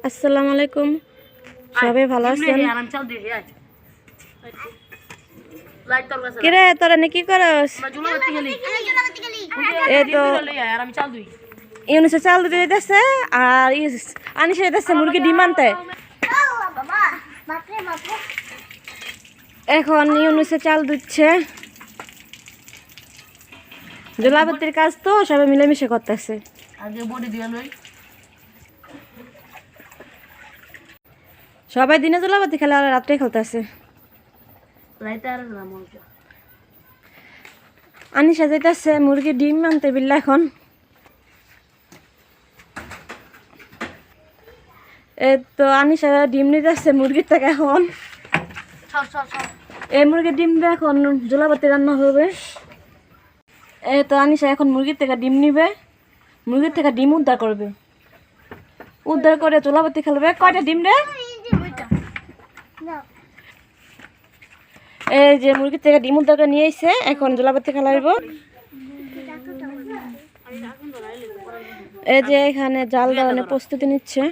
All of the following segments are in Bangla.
আসসালামু আলাইকুম, সবাই ভালো আছেন? কিরে তোরা কি করস? এই তো ইউনুসে চাল দিতে দিতেছে আর আনিসে দিতেছে মুরগি ডিম আনতে। এখন ইউনুসে চাল দিচ্ছে, জলাবতির কাজ তো সবাই মিলেমিশে করতেছে। সবাই দিনে জলাবতি খেলে আর রাত্রে খেলতেছে। আনিসা যাইতেছে মুরগি ডিম আনতে বিল্লা। এখন তো আনিসা ডিম নিতেছে মুরগির থেকে। এখন এই মুরগির ডিম এখন জলাবতি রান্না হবে। তো আনিসা এখন মুরগির থেকে ডিম নিবে, মুরগির থেকে ডিম উদ্ধার করবে, উদ্ধার করে জলাবতি খেলবে। কয়টা ডিম রে? এই যে মুরগির থেকে ডিম উদ্ধার করে নিয়ে এসে এখন জলাবতি খেলাইব। এই যে এখানে জাল দেওয়ানোর প্রস্তুতি নিচ্ছে।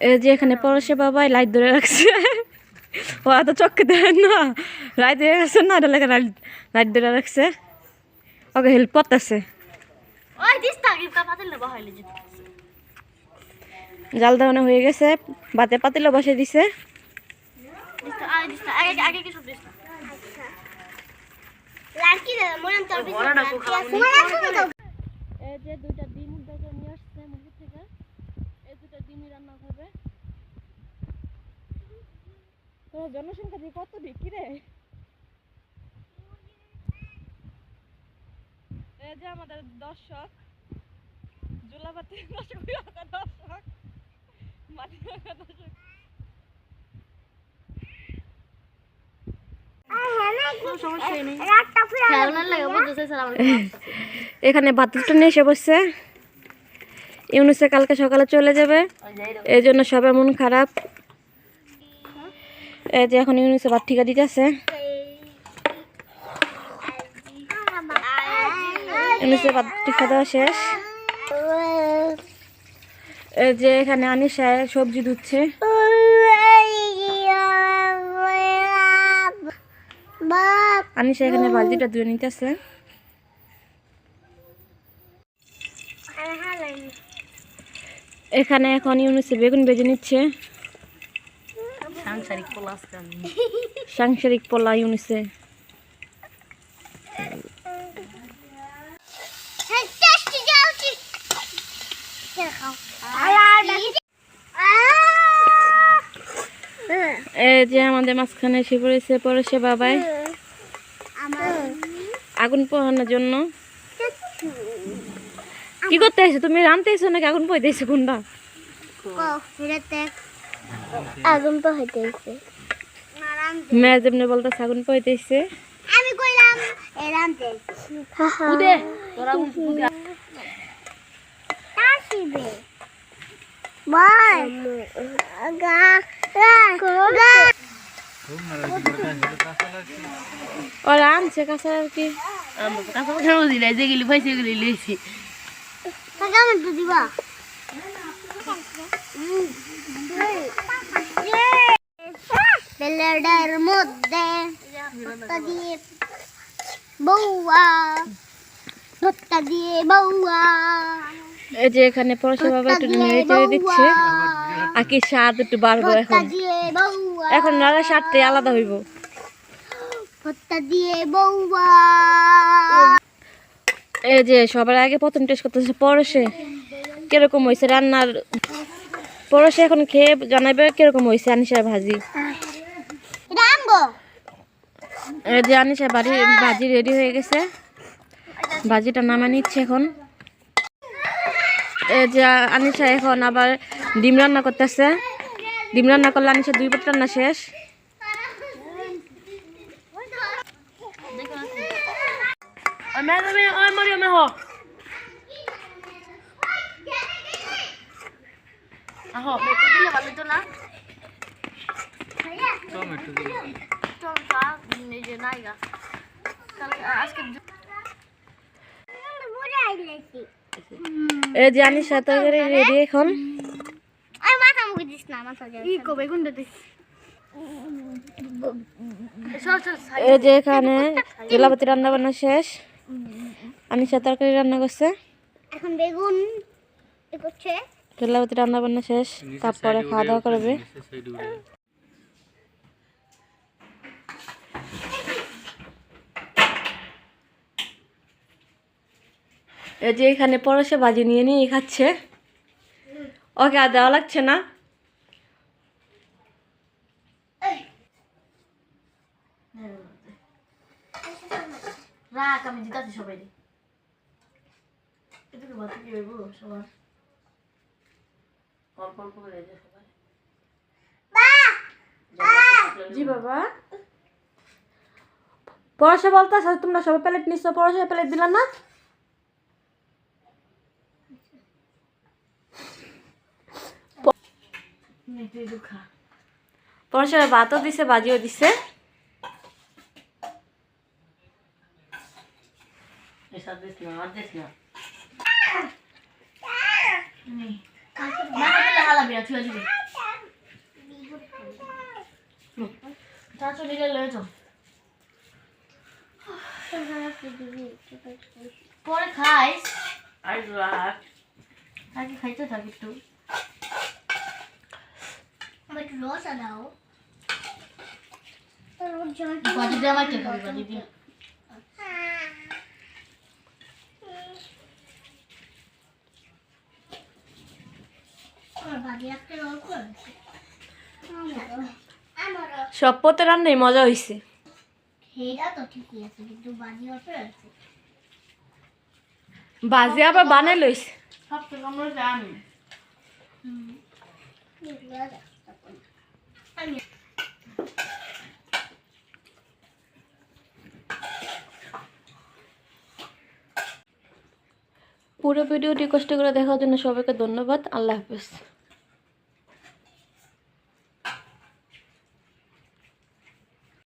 এই যে এখানে পরশে বাবাই লাইট ধরে রাখছে। ও এত চক্কে দেয় না, লাইট ধরে রাখছে না, এটা লেগে লাইট ধরে রাখছে। ওকে হেল্প করতেছে। জাল দেওয়ানো হয়ে গেছে, ভাতে পাতিলে বসে দিছে। এই যে দুইটা ডিম উদ্ধার করে নিয়ে আসছে মুরগি থেকে, এই দুটা ডিমই রান্না হবে। তো জনসংখ্যা দিয়ে কত ঢেকি রে? এই যে আমাদের দর্শক, জুলাবাতি দর্শক, এখানে বাতিটা নিয়ে এসে বসছে। ইউনুসে কালকে সকালে চলে যাবে, এই জন্য সবার মন খারাপ। এই যে এখন ইউনুসে ভাত ঠিকা দিতেছে। ইউনুসে ভাত ঠিকা দেওয়া শেষ। এই যে এখানে আনিসা সবজি ধুচ্ছে। আনিসা এখানে বালতিটা ধুয়ে নিতেছে। এখানে এখন ইউনুসে বেগুন ভেজে নিচ্ছে। সাংসারিক পোলা ইউনুসে। এই যে আমাদের মাঝখানে এসে পড়েছে পরশে বাবাই আগুন পোহানোর জন্য। কি করতে আসছো তুমি? রানতে এসো নাকি আগুন পোহাইতেছো? কোনটা? আগুন পোহাইতেছে। মেয়ে যেমনি বলতেছে আগুন পোহাইতেছে। আমি কইলাম রানতে উদে তোরা উদে আসিবে বাই গা গা ওরা আনছে কাঁচা আর কি। কাঁচা কাঁচা দিলে যেগুলি পয়সা গুলি লইছি কেমন তো দিবা বেলের মধ্যে ভর্তা দিয়ে বউয়া, ভর্তা দিয়ে বউয়া। এই যে এখানে পরশে বাবা একটু নেড়ে চেড়ে দিচ্ছে, আর কি স্বাদ একটু বাড়বো। এখন রান্নার স্বাদটাই আলাদা হইব। ভর্তা দিয়ে বউয়া। এই যে সবার আগে প্রথম টেস্ট করতেছে পরশে, কিরকম হয়েছে রান্নার। পরশে এখন খেয়ে জানাবে কিরকম হয়েছে আনিশার ভাজি। এই যে আনিশার ভাজি রেডি হয়ে গেছে, ভাজিটা নামা নিচ্ছে এখন। এই যে আনিশা এখন আবার ডিম রান্না করতেছে। ডিম রান্না করলে আনিশা 2 পাত রান্না শেষ। টমেটো এই যে নাইগা আজকে এই যে আনিশা তরকারি রেডি এখন। আর মাথা মুখে দিস না, মাথা যাবে। ই কবে গুন্ডা দিস এই যে এখানে জলাপাতি রান্না বান্না শেষ, আনিশা তরকারি রান্না করছে, এখন বেগুন এ করছে। জলাপাতি রান্না বান্না শেষ, তারপরে খাওয়া দাওয়া করবে। এই যে এখানে পরশে ভাজি নিয়ে নিয়ে খাচ্ছে, ওকে আর দেওয়া লাগছে না। রাখ আমি জিতাছি সবাই এটুকু ভাত কি হইব সবার অল্প অল্প করে দে সবাই। জি বাবা, পরশে বলতেছে তোমরা সবাই প্লেট নিচ্ছ, পরশে প্লেট দিলা না? পরশে ভাতও দিছে ভাজিও দিছে। এসব দিস না আর দিস না মাথা হালাবি না ছুঁয়ে দিবি চাচু নিলে লয়ে যাও পরে খাইস আর রাখ আগে খাইতে থাক একটু আমার একটু রসা দাও। বাজি দিয়ে আমার খেতে হবে বাজি দিয়ে সব পথে রান্নাই মজা হয়েছে। সেটা তো ঠিকই আছে, কিন্তু বাজি অল্প আছে। ভাজি আবার বানাই লইছে। সব থেকে আমরা জানি পুরো ভিডিওটি কষ্ট করে দেখার জন্য সবাইকে ধন্যবাদ। আল্লাহ হাফেজ।